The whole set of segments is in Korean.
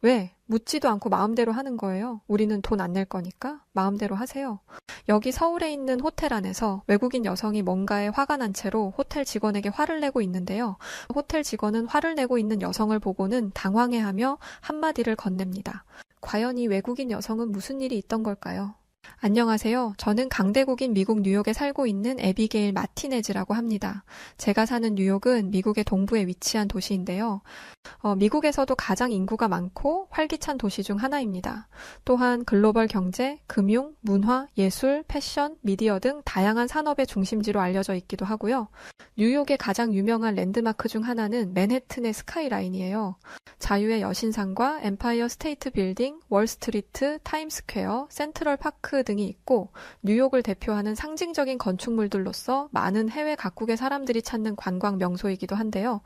왜? 묻지도 않고 마음대로 하는 거예요. 우리는 돈 안 낼 거니까 마음대로 하세요. 여기 서울에 있는 호텔 안에서 외국인 여성이 뭔가에 화가 난 채로 호텔 직원에게 화를 내고 있는데요. 호텔 직원은 화를 내고 있는 여성을 보고는 당황해하며 한마디를 건넵니다. 과연 이 외국인 여성은 무슨 일이 있던 걸까요? 안녕하세요. 저는 강대국인 미국 뉴욕에 살고 있는 에비게일 마티네즈라고 합니다. 제가 사는 뉴욕은 미국의 동부에 위치한 도시인데요. 미국에서도 가장 인구가 많고 활기찬 도시 중 하나입니다. 또한 글로벌 경제, 금융, 문화, 예술, 패션, 미디어 등 다양한 산업의 중심지로 알려져 있기도 하고요. 뉴욕의 가장 유명한 랜드마크 중 하나는 맨해튼의 스카이라인이에요. 자유의 여신상과 엠파이어 스테이트 빌딩, 월스트리트, 타임스퀘어, 센트럴 파크 등이 있고 뉴욕을 대표하는 상징적인 건축물들로서 많은 해외 각국의 사람들이 찾는 관광 명소이기도 한데요.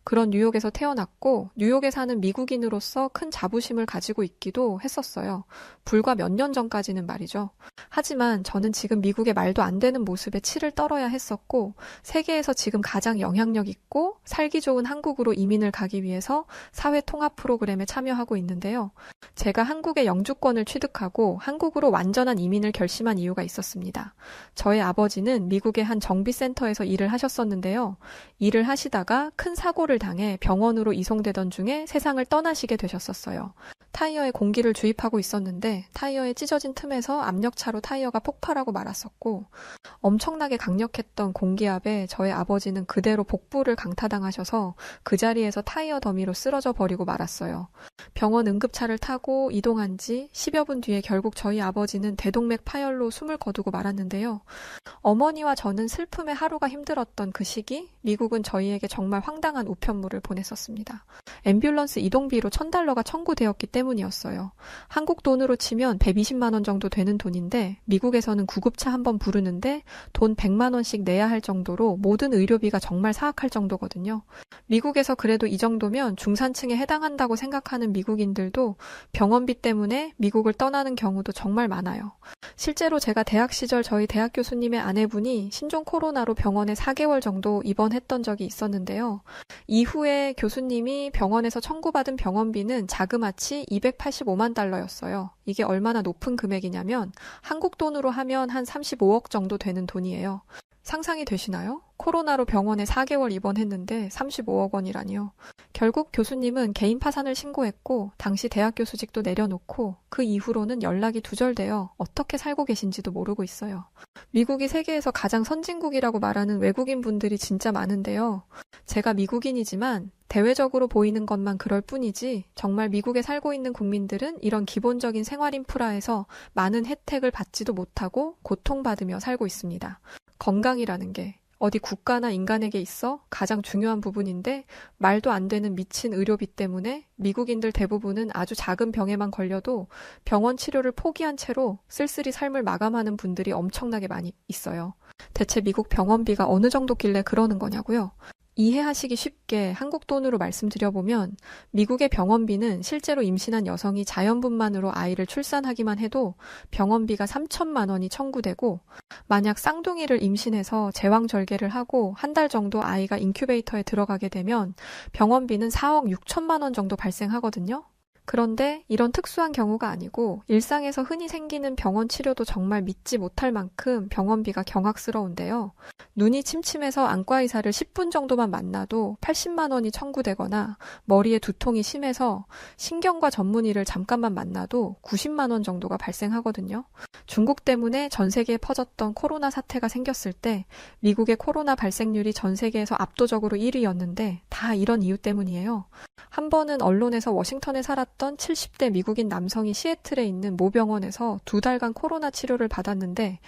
그런 뉴욕에서 태어났고 뉴욕에 사는 미국인으로서 큰 자부심을 가지고 있기도 했었어요. 불과 몇 년 전까지는 말이죠. 하지만 저는 지금 미국의 말도 안 되는 모습에 치를 떨어야 했었고 세계에서 지금 가장 영향력 있고 살기 좋은 한국으로 이민을 가기 위해서 사회 통합 프로그램에 참여하고 있는데요. 제가 한국의 영주권을 취득하고 한국으로 완전한 이민을 결심한 이유가 있었습니다. 저의 아버지는 미국의 한 정비센터에서 일을 하셨었는데요. 일을 하시다가 큰 사고를 당해 병원으로 이송되던 중에 세상을 떠나시게 되셨었어요. 타이어에 공기를 주입하고 있었는데 타이어에 찢어진 틈에서 압력차로 타이어가 폭발하고 말았었고 엄청나게 강력했던 공기압에 저의 아버지는 그대로 복부를 강타당하셔서 그 자리에서 타이어 더미로 쓰러져 버리고 말았어요. 병원 응급차를 타고 이동한 지 10여 분 뒤에 결국 저희 아버지는 대동맥 파열로 숨을 거두고 말았는데요. 어머니와 저는 슬픔에 하루가 힘들었던 그 시기 미국은 저희에게 정말 황당한 우편물을 보냈었습니다. 앰뷸런스 이동비로 $1,000가 청구되었기 때문이었어요. 한국 돈으로 치면 120만 원 정도 되는 돈인데 미국에서는 구급차 한 번 부르는데 돈 100만 원씩 내야 할 정도로 모든 의료비가 정말 사악할 정도거든요. 미국에서 그래도 이 정도면 중산층에 해당한다고 생각하는 미국인들도 병원비 때문에 미국을 떠나는 경우도 정말 많아요. 실제로 제가 대학 시절 저희 대학 교수님의 아내분이 신종 코로나로 병원에 4개월 정도 입원했던 적이 있었는데요. 이후에 교수님이 병원에서 청구받은 병원비는 자그마치 $285만 달러였어요. 이게 얼마나 높은 금액이냐면 한국 돈으로 하면 한 35억 정도 되는 돈이에요. 상상이 되시나요? 코로나로 병원에 4개월 입원했는데 35억 원이라니요. 결국 교수님은 개인 파산을 신고했고 당시 대학 교수직도 내려놓고 그 이후로는 연락이 두절되어 어떻게 살고 계신지도 모르고 있어요. 미국이 세계에서 가장 선진국이라고 말하는 외국인 분들이 진짜 많은데요. 제가 미국인이지만 대외적으로 보이는 것만 그럴 뿐이지 정말 미국에 살고 있는 국민들은 이런 기본적인 생활 인프라에서 많은 혜택을 받지도 못하고 고통받으며 살고 있습니다. 건강이라는 게 어디 국가나 인간에게 있어 가장 중요한 부분인데 말도 안 되는 미친 의료비 때문에 미국인들 대부분은 아주 작은 병에만 걸려도 병원 치료를 포기한 채로 쓸쓸히 삶을 마감하는 분들이 엄청나게 많이 있어요. 대체 미국 병원비가 어느 정도길래 그러는 거냐고요? 이해하시기 쉽게 한국 돈으로 말씀드려보면 미국의 병원비는 실제로 임신한 여성이 자연분만으로 아이를 출산하기만 해도 병원비가 3천만 원이 청구되고 만약 쌍둥이를 임신해서 제왕절개를 하고 한 달 정도 아이가 인큐베이터에 들어가게 되면 병원비는 4억 6천만 원 정도 발생하거든요. 그런데 이런 특수한 경우가 아니고 일상에서 흔히 생기는 병원 치료도 정말 믿지 못할 만큼 병원비가 경악스러운데요. 눈이 침침해서 안과 의사를 10분 정도만 만나도 80만 원이 청구되거나 머리에 두통이 심해서 신경과 전문의를 잠깐만 만나도 90만 원 정도가 발생하거든요. 중국 때문에 전 세계에 퍼졌던 코로나 사태가 생겼을 때 미국의 코로나 발생률이 전 세계에서 압도적으로 1위였는데 다 이런 이유 때문이에요. 한 번은 언론에서 워싱턴에 살았던 70대 미국인 남성이 시애틀에 있는 모 병원에서 2달간 코로나 치료를 받았는데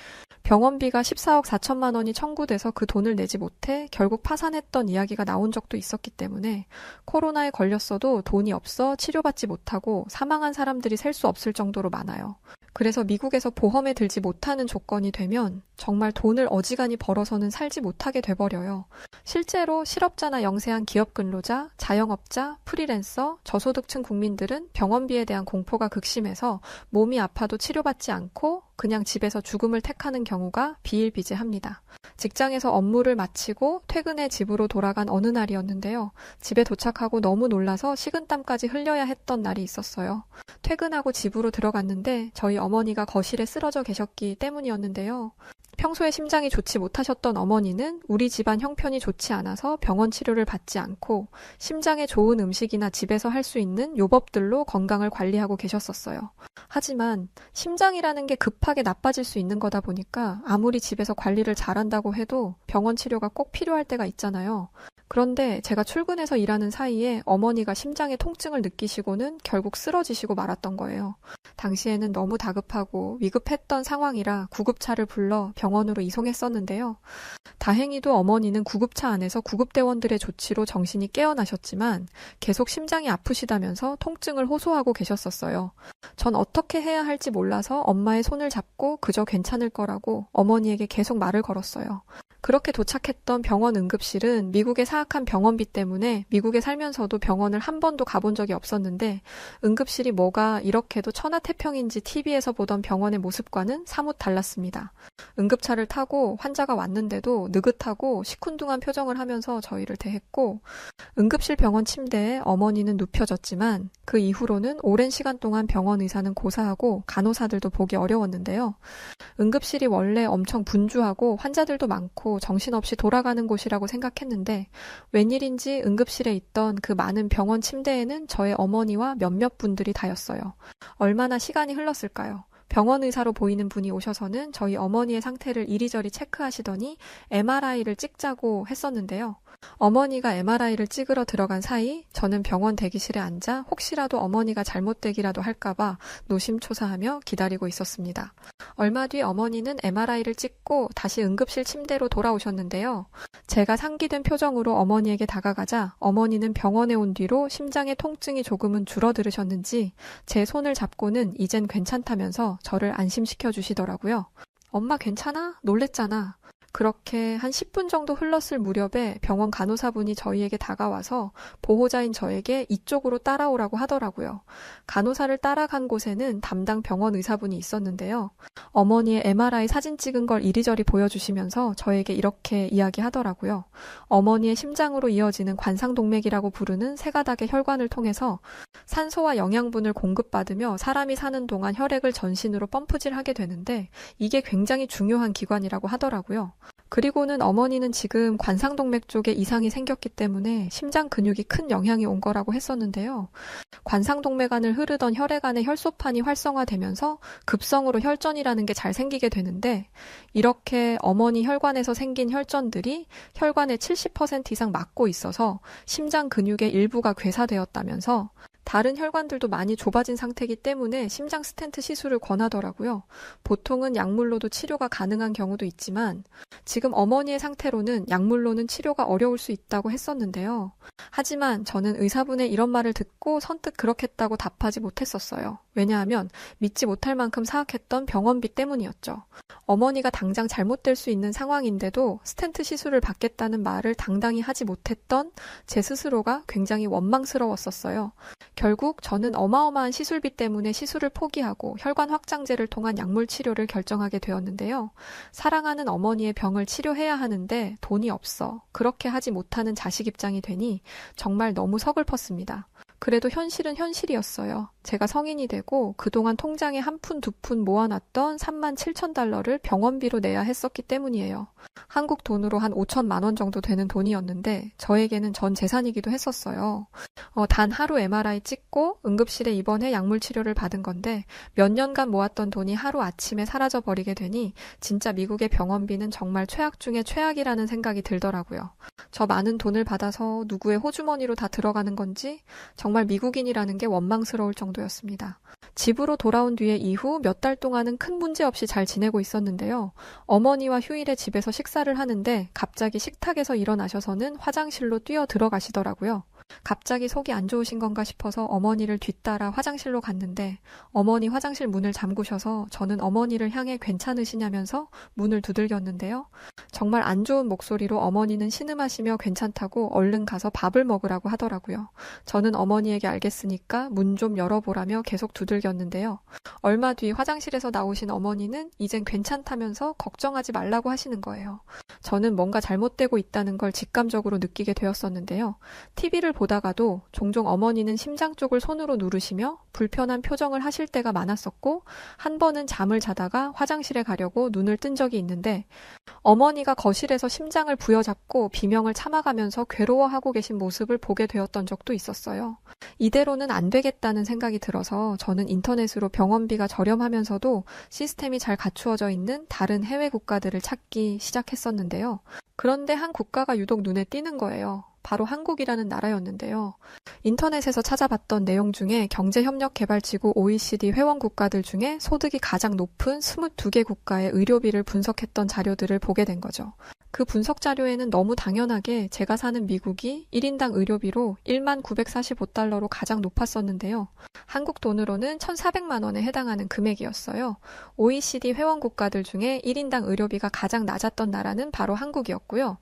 병원비가 14억 4천만 원이 청구돼서 그 돈을 내지 못해 결국 파산했던 이야기가 나온 적도 있었기 때문에 코로나에 걸렸어도 돈이 없어 치료받지 못하고 사망한 사람들이 셀 수 없을 정도로 많아요. 그래서 미국에서 보험에 들지 못하는 조건이 되면 정말 돈을 어지간히 벌어서는 살지 못하게 돼버려요. 실제로 실업자나 영세한 기업 근로자, 자영업자, 프리랜서, 저소득층 국민들은 어머니들은 병원비에 대한 공포가 극심해서 몸이 아파도 치료받지 않고 그냥 집에서 죽음을 택하는 경우가 비일비재합니다. 직장에서 업무를 마치고 퇴근해 집으로 돌아간 어느 날이었는데요. 집에 도착하고 너무 놀라서 식은땀까지 흘려야 했던 날이 있었어요. 퇴근하고 집으로 들어갔는데 저희 어머니가 거실에 쓰러져 계셨기 때문이었는데요. 평소에 심장이 좋지 못하셨던 어머니는 우리 집안 형편이 좋지 않아서 병원 치료를 받지 않고 심장에 좋은 음식이나 집에서 할 수 있는 요법들로 건강을 관리하고 계셨었어요. 하지만 심장이라는 게 급하게 나빠질 수 있는 거다 보니까 아무리 집에서 관리를 잘한다고 해도 병원 치료가 꼭 필요할 때가 있잖아요. 그런데 제가 출근해서 일하는 사이에 어머니가 심장에 통증을 느끼시고는 결국 쓰러지시고 말았던 거예요. 당시에는 너무 다급하고 위급했던 상황이라 구급차를 불러 병원으로 이송했었는데요. 다행히도 어머니는 구급차 안에서 구급대원들의 조치로 정신이 깨어나셨지만 계속 심장이 아프시다면서 통증을 호소하고 계셨었어요. 전 어떻게 해야 할지 몰라서 엄마의 손을 잡고 그저 괜찮을 거라고 어머니에게 계속 말을 걸었어요. 그렇게 도착했던 병원 응급실은 미국의 사악한 병원비 때문에 미국에 살면서도 병원을 한 번도 가본 적이 없었는데 응급실이 뭐가 이렇게도 천하태평인지 TV에서 보던 병원의 모습과는 사뭇 달랐습니다. 응급차를 타고 환자가 왔는데도 느긋하고 시큰둥한 표정을 하면서 저희를 대했고 응급실 병원 침대에 어머니는 눕혀졌지만 그 이후로는 오랜 시간 동안 병원 의사는 고사하고 간호사들도 보기 어려웠는데요. 응급실이 원래 엄청 분주하고 환자들도 많고 정신없이 돌아가는 곳이라고 생각했는데 웬일인지 응급실에 있던 그 많은 병원 침대에는 저의 어머니와 몇몇 분들이 다였어요. 얼마나 시간이 흘렀을까요? 병원 의사로 보이는 분이 오셔서는 저희 어머니의 상태를 이리저리 체크하시더니 MRI를 찍자고 했었는데요. 어머니가 MRI를 찍으러 들어간 사이 저는 병원 대기실에 앉아 혹시라도 어머니가 잘못되기라도 할까봐 노심초사하며 기다리고 있었습니다. 얼마 뒤 어머니는 MRI를 찍고 다시 응급실 침대로 돌아오셨는데요. 제가 상기된 표정으로 어머니에게 다가가자 어머니는 병원에 온 뒤로 심장의 통증이 조금은 줄어들으셨는지 제 손을 잡고는 이젠 괜찮다면서 저를 안심시켜 주시더라고요. 엄마 괜찮아? 놀랬잖아. 그렇게 한 10분 정도 흘렀을 무렵에 병원 간호사분이 저희에게 다가와서 보호자인 저에게 이쪽으로 따라오라고 하더라고요. 간호사를 따라간 곳에는 담당 병원 의사분이 있었는데요. 어머니의 MRI 사진 찍은 걸 이리저리 보여주시면서 저에게 이렇게 이야기하더라고요. 어머니의 심장으로 이어지는 관상동맥이라고 부르는 세 가닥의 혈관을 통해서 산소와 영양분을 공급받으며 사람이 사는 동안 혈액을 전신으로 펌프질하게 되는데 이게 굉장히 중요한 기관이라고 하더라고요. 그리고는 어머니는 지금 관상동맥 쪽에 이상이 생겼기 때문에 심장 근육이 큰 영향이 온 거라고 했었는데요. 관상동맥 안을 흐르던 혈액 안의 혈소판이 활성화되면서 급성으로 혈전이라는 게 잘 생기게 되는데 이렇게 어머니 혈관에서 생긴 혈전들이 혈관의 70% 이상 막고 있어서 심장 근육의 일부가 괴사되었다면서 다른 혈관들도 많이 좁아진 상태이기 때문에 심장 스텐트 시술을 권하더라고요. 보통은 약물로도 치료가 가능한 경우도 있지만 지금 어머니의 상태로는 약물로는 치료가 어려울 수 있다고 했었는데요. 하지만 저는 의사분의 이런 말을 듣고 선뜻 그렇겠다고 답하지 못했었어요. 왜냐하면 믿지 못할 만큼 사악했던 병원비 때문이었죠. 어머니가 당장 잘못될 수 있는 상황인데도 스텐트 시술을 받겠다는 말을 당당히 하지 못했던 제 스스로가 굉장히 원망스러웠었어요. 결국 저는 어마어마한 시술비 때문에 시술을 포기하고 혈관 확장제를 통한 약물 치료를 결정하게 되었는데요. 사랑하는 어머니의 병을 치료해야 하는데 돈이 없어. 그렇게 하지 못하는 자식 입장이 되니 정말 너무 서글펐습니다. 그래도 현실은 현실이었어요. 제가 성인이 되고 그동안 통장에 한 푼, 두 푼 모아놨던 37,000달러를 병원비로 내야 했었기 때문이에요. 한국 돈으로 한 5천만 원 정도 되는 돈이었는데 저에게는 전 재산이기도 했었어요. 단 하루 MRI 찍고 응급실에 입원해 약물 치료를 받은 건데 몇 년간 모았던 돈이 하루아침에 사라져버리게 되니 진짜 미국의 병원비는 정말 최악 중에 최악이라는 생각이 들더라고요. 저 많은 돈을 받아서 누구의 호주머니로 다 들어가는 건지 정말 미국인이라는 게 원망스러울 정도였습니다. 집으로 돌아온 뒤에 이후 몇 달 동안은 큰 문제 없이 잘 지내고 있었는데요. 어머니와 휴일에 집에서 식사를 하는데 갑자기 식탁에서 일어나셔서는 화장실로 뛰어 들어가시더라고요. 갑자기 속이 안 좋으신 건가 싶어서 어머니를 뒤따라 화장실로 갔는데 어머니 화장실 문을 잠그셔서 저는 어머니를 향해 괜찮으시냐면서 문을 두들겼는데요. 정말 안 좋은 목소리로 어머니는 신음하시며 괜찮다고 얼른 가서 밥을 먹으라고 하더라고요. 저는 어머니에게 알겠으니까 문 좀 열어보라며 계속 두들겼는데요. 얼마 뒤 화장실에서 나오신 어머니는 이젠 괜찮다면서 걱정하지 말라고 하시는 거예요. 저는 뭔가 잘못되고 있다는 걸 직감적으로 느끼게 되었었는데요. TV를 보다가도 종종 어머니는 심장 쪽을 손으로 누르시며 불편한 표정을 하실 때가 많았었고 한 번은 잠을 자다가 화장실에 가려고 눈을 뜬 적이 있는데 어머니가 거실에서 심장을 부여잡고 비명을 참아가면서 괴로워하고 계신 모습을 보게 되었던 적도 있었어요. 이대로는 안 되겠다는 생각이 들어서 저는 인터넷으로 병원비가 저렴하면서도 시스템이 잘 갖추어져 있는 다른 해외 국가들을 찾기 시작했었는데요. 그런데 한 국가가 유독 눈에 띄는 거예요. 바로 한국이라는 나라였는데요. 인터넷에서 찾아봤던 내용 중에 경제협력개발지구 OECD 회원 국가들 중에 소득이 가장 높은 22개 국가의 의료비를 분석했던 자료들을 보게 된 거죠. 그 분석 자료에는 너무 당연하게 제가 사는 미국이 1인당 의료비로 19,945달러로 가장 높았었는데요. 한국 돈으로는 1,400만 원에 해당하는 금액이었어요. OECD 회원 국가들 중에 1인당 의료비가 가장 낮았던 나라는 바로 한국이었고요.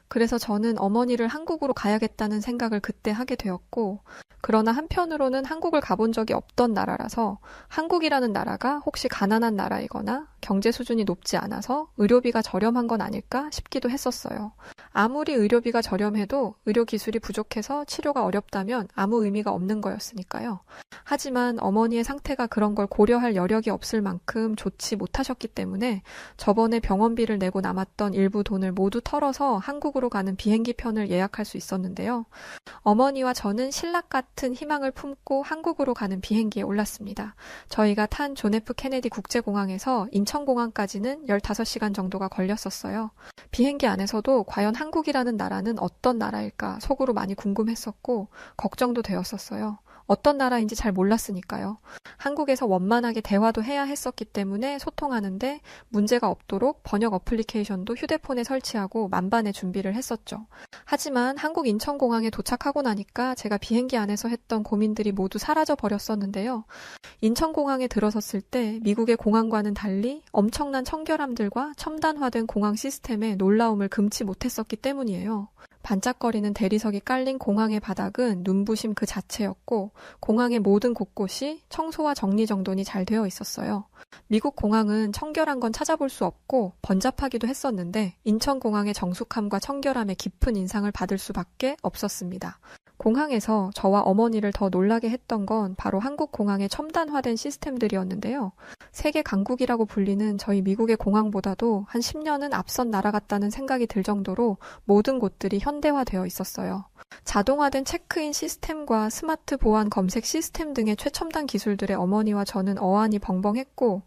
그래서 저는 어머니를 한국으로 가야겠다는 생각을 그때 하게 되었고, 그러나 한편으로는 한국을 가본 적이 없던 나라라서 한국이라는 나라가 혹시 가난한 나라이거나 경제 수준이 높지 않아서 의료비가 저렴한 건 아닐까 싶기도 했었어요. 아무리 의료비가 저렴해도 의료 기술이 부족해서 치료가 어렵다면 아무 의미가 없는 거였으니까요. 하지만 어머니의 상태가 그런 걸 고려할 여력이 없을 만큼 좋지 못하셨기 때문에 저번에 병원비를 내고 남았던 일부 돈을 모두 털어서 한국으로 가는 비행기 편을 예약할 수 있었는데요. 어머니와 저는 신락 같은 희망을 품고 한국으로 가는 비행기에 올랐습니다. 저희가 탄 존 F 케네디 국제공항에서 인천공항까지는 15시간 정도가 걸렸었어요. 비행기 안에서도 과연 한국이라는 나라는 어떤 나라일까 속으로 많이 궁금했었고 걱정도 되었었어요. 어떤 나라인지 잘 몰랐으니까요. 한국에서 원만하게 대화도 해야 했었기 때문에 소통하는데 문제가 없도록 번역 어플리케이션도 휴대폰에 설치하고 만반의 준비를 했었죠. 하지만 한국 인천공항에 도착하고 나니까 제가 비행기 안에서 했던 고민들이 모두 사라져 버렸었는데요. 인천공항에 들어섰을 때 미국의 공항과는 달리 엄청난 청결함들과 첨단화된 공항 시스템에 놀라움을 금치 못했었기 때문이에요. 반짝거리는 대리석이 깔린 공항의 바닥은 눈부심 그 자체였고 공항의 모든 곳곳이 청소와 정리정돈이 잘 되어 있었어요. 미국 공항은 청결한 건 찾아볼 수 없고 번잡하기도 했었는데 인천공항의 정숙함과 청결함에 깊은 인상을 받을 수밖에 없었습니다. 공항에서 저와 어머니를 더 놀라게 했던 건 바로 한국 공항의 첨단화된 시스템들이었는데요. 세계 강국이라고 불리는 저희 미국의 공항보다도 한 10년은 앞선 나라 같다는 생각이 들 정도로 모든 곳들이 현대화되어 있었어요. 자동화된 체크인 시스템과 스마트 보안 검색 시스템 등의 최첨단 기술들에 어머니와 저는 어안이 벙벙했고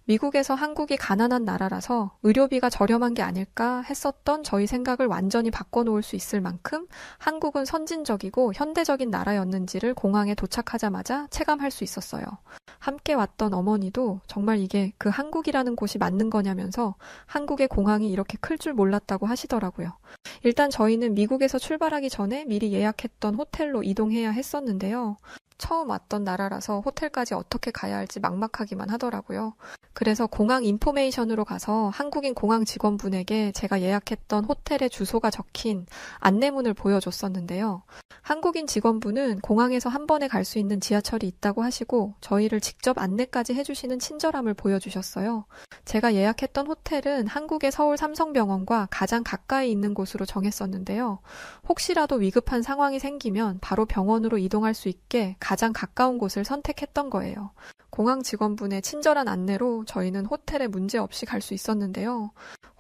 미국에서 한국이 가난한 나라라서 의료비가 저렴한 게 아닐까 했었던 저희 생각을 완전히 바꿔놓을 수 있을 만큼 한국은 선진적이고 현대적인 나라였는지를 공항에 도착하자마자 체감할 수 있었어요. 함께 왔던 어머니도 정말 이게 그 한국이라는 곳이 맞는 거냐면서 한국의 공항이 이렇게 클 줄 몰랐다고 하시더라고요. 일단 저희는 미국에서 출발하기 전에 미리 예약했던 호텔로 이동해야 했었는데요. 처음 왔던 나라라서 호텔까지 어떻게 가야 할지 막막하기만 하더라고요. 그래서 공항 인포메이션으로 가서 한국인 공항 직원분에게 제가 예약했던 호텔의 주소가 적힌 안내문을 보여줬었는데요. 한국인 직원분은 공항에서 한 번에 갈 수 있는 지하철이 있다고 하시고 저희를 직접 안내까지 해주시는 친절함을 보여주셨어요. 제가 예약했던 호텔은 한국의 서울 삼성병원과 가장 가까이 있는 곳으로 정했었는데요. 혹시라도 위급한 상황이 생기면 바로 병원으로 이동할 수 있게 가장 가까운 곳을 선택했던 거예요. 공항 직원분의 친절한 안내로 저희는 호텔에 문제없이 갈 수 있었는데요.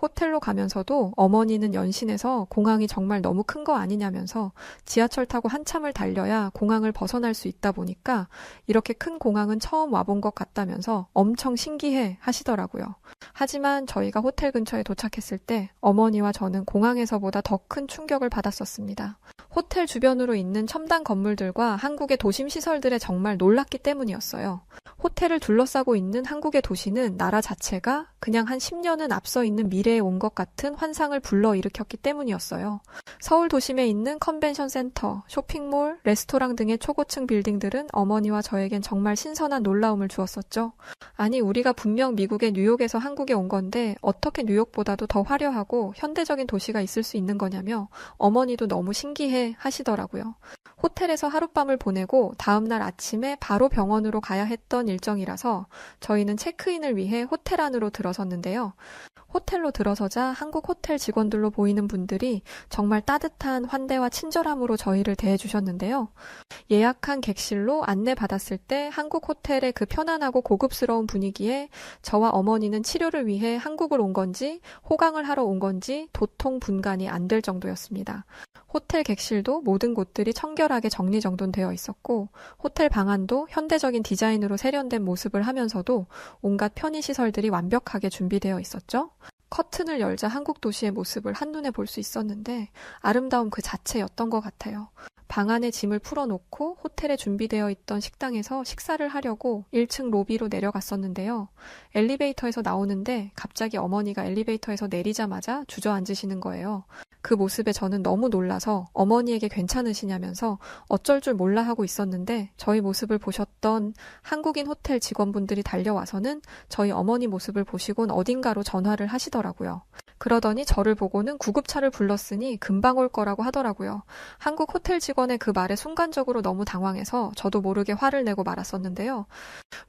호텔로 가면서도 어머니는 연신해서 공항이 정말 너무 큰 거 아니냐면서 지하철 타고 한참을 달려야 공항을 벗어날 수 있다 보니까 이렇게 큰 공항은 처음 와본 것 같다면서 엄청 신기해 하시더라고요. 하지만 저희가 호텔 근처에 도착했을 때 어머니와 저는 공항에서보다 더 큰 충격을 받았었습니다. 호텔 주변으로 있는 첨단 건물들과 한국의 도심 시설들에 정말 놀랐기 때문이었어요. 호텔을 둘러싸고 있는 한국의 도시는 나라 자체가 그냥 한 10년은 앞서 있는 미래에 온 것 같은 환상을 불러일으켰기 때문이었어요. 서울 도심에 있는 컨벤션 센터, 쇼핑몰, 레스토랑 등의 초고층 빌딩들은 어머니와 저에겐 정말 신선한 놀라움을 주었었죠. 아니, 우리가 분명 미국의 뉴욕에서 한국에 온 건데 어떻게 뉴욕보다도 더 화려하고 현대적인 도시가 있을 수 있는 거냐며 어머니도 너무 신기해 하시더라고요. 호텔에서 하룻밤을 보내고 다음날 아침에 바로 병원으로 가야 했던 일정이라서 저희는 체크인을 위해 호텔 안으로 들어섰는데요. 호텔로 들어서자 한국 호텔 직원들로 보이는 분들이 정말 따뜻한 환대와 친절함으로 저희를 대해주셨는데요. 예약한 객실로 안내받았을 때 한국 호텔의 그 편안하고 고급스러운 분위기에 저와 어머니는 치료를 위해 한국을 온 건지 호강을 하러 온 건지 도통 분간이 안 될 정도였습니다. 호텔 객실도 모든 곳들이 청결하게 정리정돈되어 있었고 호텔 방안도 현대적인 디자인으로 세련된 모습을 하면서도 온갖 편의시설들이 완벽하게 준비되어 있었죠. 커튼을 열자 한국 도시의 모습을 한눈에 볼 수 있었는데 아름다움 그 자체였던 것 같아요. 방 안에 짐을 풀어놓고 호텔에 준비되어 있던 식당에서 식사를 하려고 1층 로비로 내려갔었는데요. 엘리베이터에서 나오는데 갑자기 어머니가 엘리베이터에서 내리자마자 주저앉으시는 거예요. 그 모습에 저는 너무 놀라서 어머니에게 괜찮으시냐면서 어쩔 줄 몰라 하고 있었는데 저희 모습을 보셨던 한국인 호텔 직원분들이 달려와서는 저희 어머니 모습을 보시곤 어딘가로 전화를 하시더라고요. 그러더니 저를 보고는 구급차를 불렀으니 금방 올 거라고 하더라고요. 한국 호텔 직원의 그 말에 순간적으로 너무 당황해서 저도 모르게 화를 내고 말았었는데요.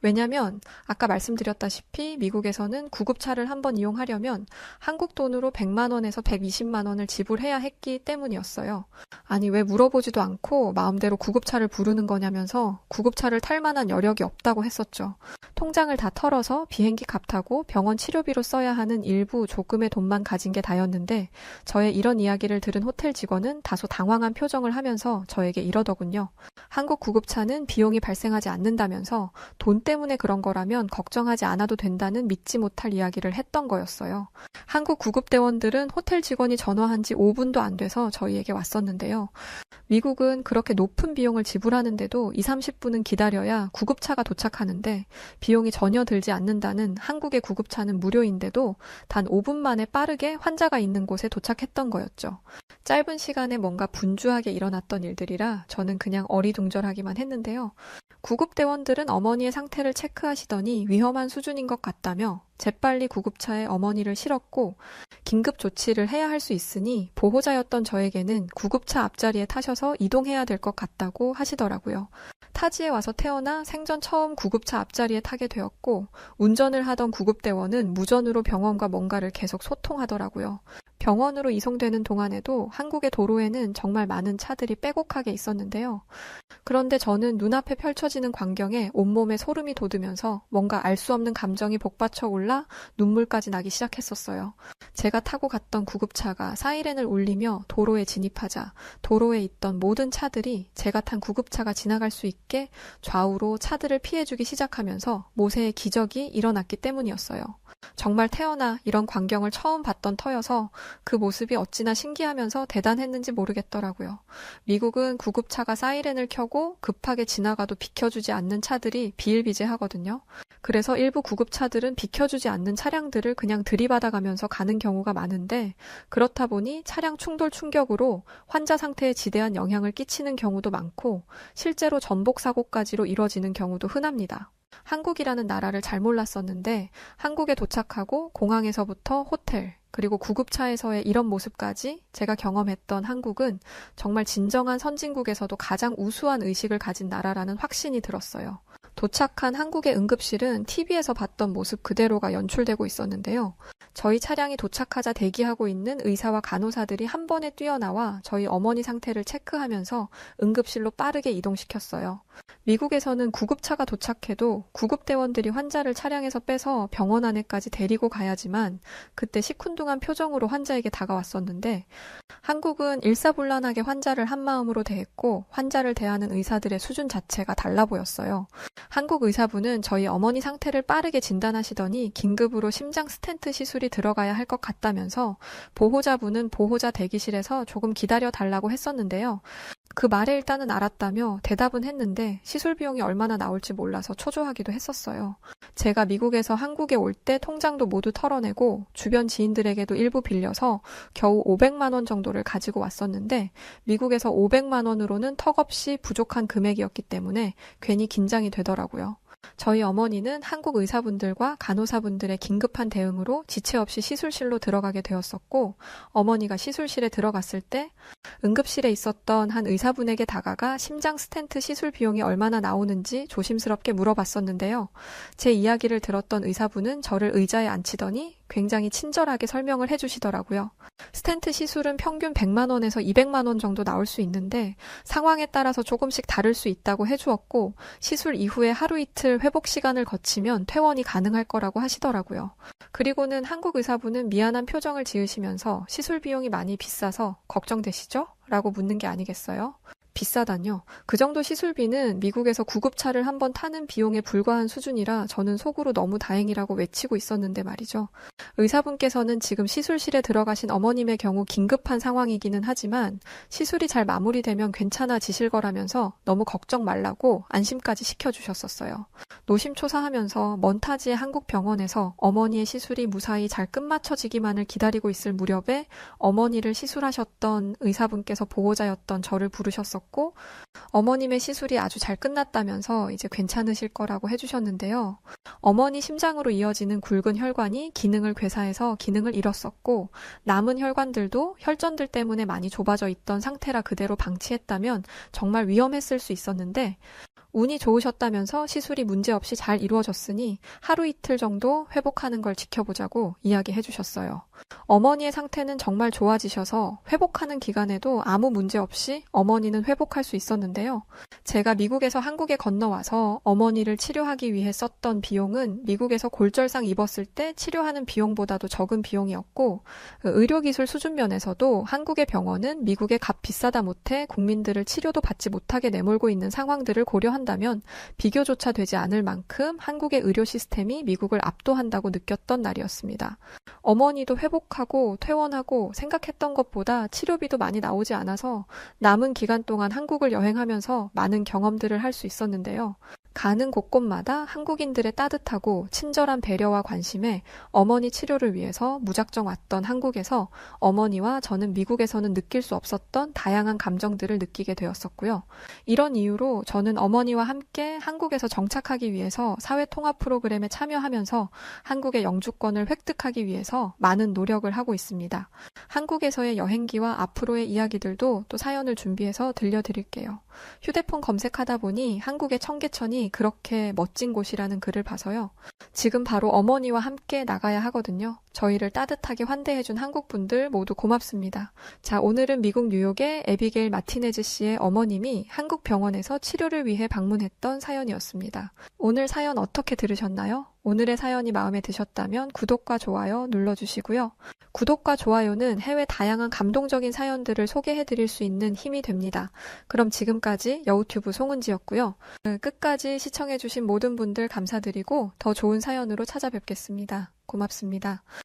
왜냐면 아까 말씀드렸다시피 미국에서는 구급차를 한번 이용하려면 한국 돈으로 100만 원에서 120만 원을 지불해야 했기 때문이었어요. 아니 왜 물어보지도 않고 마음대로 구급차를 부르는 거냐면서 구급차를 탈 만한 여력이 없다고 했었죠. 통장을 다 털어서 비행기 값하고 병원 치료비로 써야 하는 일부 조금의 돈만 가진 게 다였는데 저의 이런 이야기를 들은 호텔 직원은 다소 당황한 표정을 하면서 저에게 이러더군요. 한국 구급차는 비용이 발생하지 않는다면서 돈 때문에 그런 거라면 걱정하지 않아도 된다는 믿지 못할 이야기를 했던 거였어요. 한국 구급대원들은 호텔 직원이 전화한 지 5분도 안 돼서 저희에게 왔었는데요. 미국은 그렇게 높은 비용을 지불하는데도 20-30분은 기다려야 구급차가 도착하는데 비용이 전혀 들지 않는다는 한국의 구급차는 무료인데도 단 5분 만에 빠르게 환자가 있는 곳에 도착했던 거였죠. 짧은 시간에 뭔가 분주하게 일어났던 일들이라 저는 그냥 어리둥절하기만 했는데요. 구급대원들은 어머니의 상태를 체크하시더니 위험한 수준인 것 같다며 재빨리 구급차에 어머니를 실었고 긴급 조치를 해야 할 수 있으니 보호자였던 저에게는 구급차 앞자리에 타셔서 이동해야 될 것 같다고 하시더라고요. 타지에 와서 태어나 생전 처음 구급차 앞자리에 타게 되었고 운전을 하던 구급대원은 무전으로 병원과 뭔가를 계속 소통하더라고요. 병원으로 이송되는 동안에도 한국의 도로에는 정말 많은 차들이 빼곡하게 있었는데요. 그런데 저는 눈앞에 펼쳐지는 광경에 온몸에 소름이 돋으면서 뭔가 알 수 없는 감정이 복받쳐 올라 눈물까지 나기 시작했었어요. 제가 타고 갔던 구급차가 사이렌을 울리며 도로에 진입하자 도로에 있던 모든 차들이 제가 탄 구급차가 지나갈 수 있게 좌우로 차들을 피해주기 시작하면서 모세의 기적이 일어났기 때문이었어요. 정말 태어나 이런 광경을 처음 봤던 터여서 그 모습이 어찌나 신기하면서 대단했는지 모르겠더라고요. 미국은 구급차가 사이렌을 켜고 급하게 지나가도 비켜주지 않는 차들이 비일비재하거든요. 그래서 일부 구급차들은 비켜주지 않는 차량들을 그냥 들이받아가면서 가는 경우가 많은데 그렇다 보니 차량 충돌 충격으로 환자 상태에 지대한 영향을 끼치는 경우도 많고 실제로 전복 사고까지로 이뤄지는 경우도 흔합니다. 한국이라는 나라를 잘 몰랐었는데 한국에 도착하고 공항에서부터 호텔 그리고 구급차에서의 이런 모습까지 제가 경험했던 한국은 정말 진정한 선진국에서도 가장 우수한 의식을 가진 나라라는 확신이 들었어요. 도착한 한국의 응급실은 TV에서 봤던 모습 그대로가 연출되고 있었는데요. 저희 차량이 도착하자 대기하고 있는 의사와 간호사들이 한 번에 뛰어나와 저희 어머니 상태를 체크하면서 응급실로 빠르게 이동시켰어요. 미국에서는 구급차가 도착해도 구급대원들이 환자를 차량에서 빼서 병원 안에까지 데리고 가야지만 그때 시큰둥한 표정으로 환자에게 다가왔었는데 한국은 일사불란하게 환자를 한마음으로 대했고 환자를 대하는 의사들의 수준 자체가 달라 보였어요. 한국 의사분은 저희 어머니 상태를 빠르게 진단하시더니 긴급으로 심장 스텐트 시술이 들어가야 할 것 같다면서 보호자분은 보호자 대기실에서 조금 기다려 달라고 했었는데요. 그 말에 일단은 알았다며 대답은 했는데 때 시술 비용이 얼마나 나올지 몰라서 초조하기도 했었어요. 제가 미국에서 한국에 올 때 통장도 모두 털어내고 주변 지인들에게도 일부 빌려서 겨우 500만 원 정도를 가지고 왔었는데 미국에서 500만 원으로는 턱없이 부족한 금액이었기 때문에 괜히 긴장이 되더라고요. 저희 어머니는 한국 의사분들과 간호사분들의 긴급한 대응으로 지체 없이 시술실로 들어가게 되었었고, 어머니가 시술실에 들어갔을 때 응급실에 있었던 한 의사분에게 다가가 심장 스텐트 시술 비용이 얼마나 나오는지 조심스럽게 물어봤었는데요. 제 이야기를 들었던 의사분은 저를 의자에 앉히더니 굉장히 친절하게 설명을 해주시더라고요. 스텐트 시술은 평균 100만 원에서 200만 원 정도 나올 수 있는데 상황에 따라서 조금씩 다를 수 있다고 해주었고 시술 이후에 하루 이틀 회복 시간을 거치면 퇴원이 가능할 거라고 하시더라고요. 그리고는 한국 의사분은 미안한 표정을 지으시면서 시술 비용이 많이 비싸서 걱정되시죠? 라고 묻는 게 아니겠어요? 비싸다뇨. 그 정도 시술비는 미국에서 구급차를 한번 타는 비용에 불과한 수준이라 저는 속으로 너무 다행이라고 외치고 있었는데 말이죠. 의사분께서는 지금 시술실에 들어가신 어머님의 경우 긴급한 상황이기는 하지만 시술이 잘 마무리되면 괜찮아지실 거라면서 너무 걱정 말라고 안심까지 시켜주셨었어요. 노심초사하면서 먼 타지의 한국 병원에서 어머니의 시술이 무사히 잘 끝마쳐지기만을 기다리고 있을 무렵에 어머니를 시술하셨던 의사분께서 보호자였던 저를 부르셨었고 어머님의 시술이 아주 잘 끝났다면서 이제 괜찮으실 거라고 해주셨는데요. 어머니 심장으로 이어지는 굵은 혈관이 기능을 괴사해서 기능을 잃었었고 남은 혈관들도 혈전들 때문에 많이 좁아져 있던 상태라 그대로 방치했다면 정말 위험했을 수 있었는데 운이 좋으셨다면서 시술이 문제없이 잘 이루어졌으니 하루 이틀 정도 회복하는 걸 지켜보자고 이야기해 주셨어요. 어머니의 상태는 정말 좋아지셔서 회복하는 기간에도 아무 문제 없이 어머니는 회복할 수 있었는데요. 제가 미국에서 한국에 건너와서 어머니를 치료하기 위해 썼던 비용은 미국에서 골절상 입었을 때 치료하는 비용보다도 적은 비용이었고 의료기술 수준 면에서도 한국의 병원은 미국에 값 비싸다 못해 국민들을 치료도 받지 못하게 내몰고 있는 상황들을 고려한다면 비교조차 되지 않을 만큼 한국의 의료 시스템이 미국을 압도한다고 느꼈던 날이었습니다. 어머니도 회복하고 퇴원하고 생각했던 것보다 치료비도 많이 나오지 않아서 남은 기간 동안 한국을 여행하면서 많은 경험들을 할 수 있었는데요. 가는 곳곳마다 한국인들의 따뜻하고 친절한 배려와 관심에 어머니 치료를 위해서 무작정 왔던 한국에서 어머니와 저는 미국에서는 느낄 수 없었던 다양한 감정들을 느끼게 되었었고요. 이런 이유로 저는 어머니와 함께 한국에서 정착하기 위해서 사회통합 프로그램에 참여하면서 한국의 영주권을 획득하기 위해서 많은 노력을 하고 있습니다. 한국에서의 여행기와 앞으로의 이야기들도 또 사연을 준비해서 들려드릴게요. 휴대폰 검색하다 보니 한국의 청계천이 그렇게 멋진 곳이라는 글을 봐서요. 지금 바로 어머니와 함께 나가야 하거든요. 저희를 따뜻하게 환대해준 한국분들 모두 고맙습니다. 자, 오늘은 미국 뉴욕의 에비게일 마티네즈 씨의 어머님이 한국 병원에서 치료를 위해 방문했던 사연이었습니다. 오늘 사연 어떻게 들으셨나요? 오늘의 사연이 마음에 드셨다면 구독과 좋아요 눌러주시고요. 구독과 좋아요는 해외 다양한 감동적인 사연들을 소개해드릴 수 있는 힘이 됩니다. 그럼 지금까지 여우튜브 송은지였고요. 끝까지 시청해주신 모든 분들 감사드리고 더 좋은 사연으로 찾아뵙겠습니다. 고맙습니다.